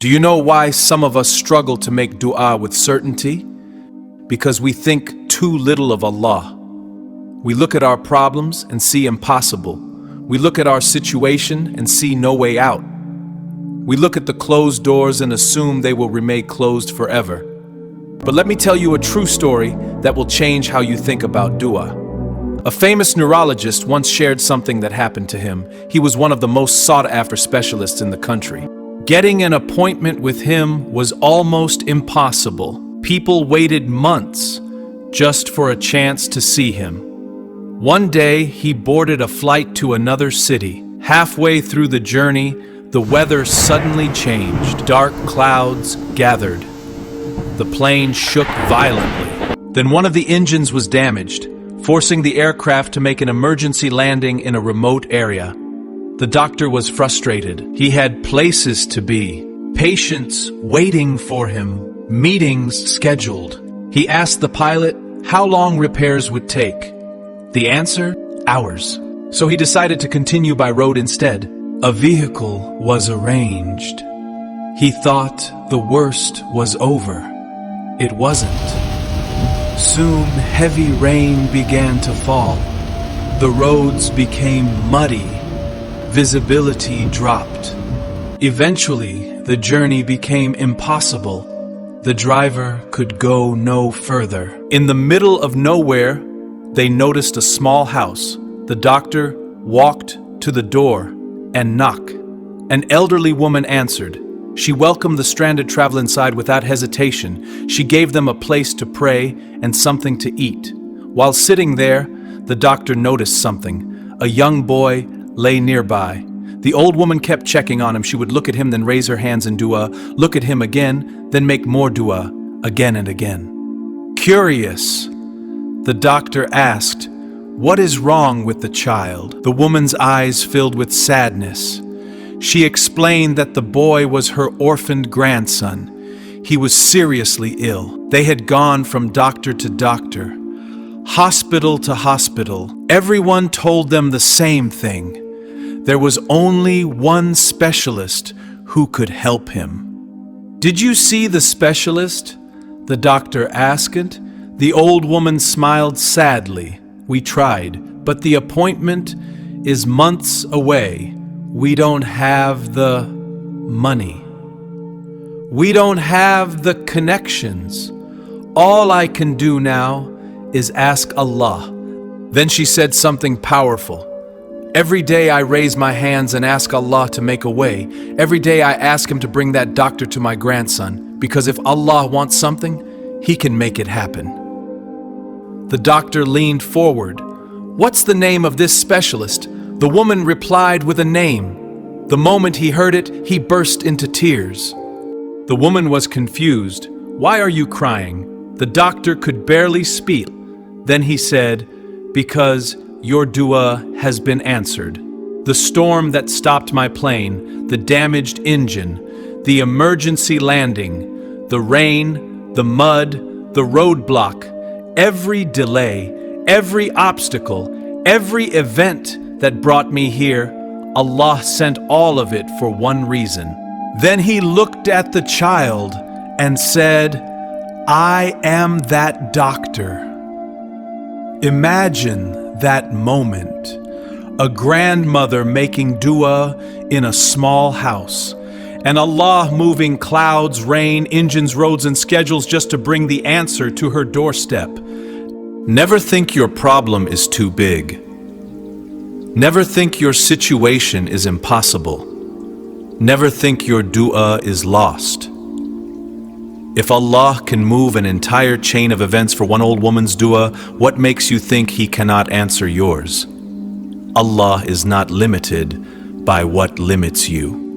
Do you know why some of us struggle to make dua with certainty? Because we think too little of Allah. We look at our problems and see impossible. We look at our situation and see no way out. We look at the closed doors and assume they will remain closed forever. But let me tell you a true story that will change how you think about dua. A famous neurologist once shared something that happened to him. He was one of the most sought-after specialists in the country. Getting an appointment with him was almost impossible. People waited months just for a chance to see him. One day, he boarded a flight to another city. Halfway through the journey, the weather suddenly changed. Dark clouds gathered. The plane shook violently. Then one of the engines was damaged, forcing the aircraft to make an emergency landing in a remote area. The doctor was frustrated. He had places to be, patients waiting for him, meetings scheduled. He asked the pilot how long repairs would take. The answer? Hours. So he decided to continue by road instead. A vehicle was arranged. He thought the worst was over. It wasn't. Soon heavy rain began to fall. The roads became muddy. Visibility dropped. Eventually, the journey became impossible. The driver could go no further. In the middle of nowhere, they noticed a small house. The doctor walked to the door and knocked. An elderly woman answered. She welcomed the stranded traveler inside without hesitation. She gave them a place to pray and something to eat. While sitting there, the doctor noticed something. A young boy lay nearby. The old woman kept checking on him. She would look at him, then raise her hands in dua, look at him again, then make more dua, again and again. Curious, the doctor asked, "What is wrong with the child?" The woman's eyes filled with sadness. She explained that the boy was her orphaned grandson. He was seriously ill. They had gone from doctor to doctor, hospital to hospital. Everyone told them the same thing. There was only one specialist who could help him. "Did you see the specialist?" the doctor asked. The old woman smiled sadly. "We tried, but the appointment is months away. We don't have the money. We don't have the connections. All I can do now is ask Allah." Then she said something powerful. "Every day I raise my hands and ask Allah to make a way. Every day I ask Him to bring that doctor to my grandson, because if Allah wants something, He can make it happen." The doctor leaned forward. "What's the name of this specialist?" The woman replied with a name. The moment he heard it, he burst into tears. The woman was confused. "Why are you crying?" The doctor could barely speak. Then he said, "Because your dua has been answered. The storm that stopped my plane, the damaged engine, the emergency landing, the rain, the mud, the roadblock, every delay, every obstacle, every event that brought me here, Allah sent all of it for one reason." Then he looked at the child and said, "I am that doctor." Imagine that moment. A grandmother making dua in a small house, and Allah moving clouds, rain, engines, roads, and schedules just to bring the answer to her doorstep. Never think your problem is too big. Never think your situation is impossible. Never think your dua is lost. If Allah can move an entire chain of events for one old woman's dua, what makes you think He cannot answer yours? Allah is not limited by what limits you.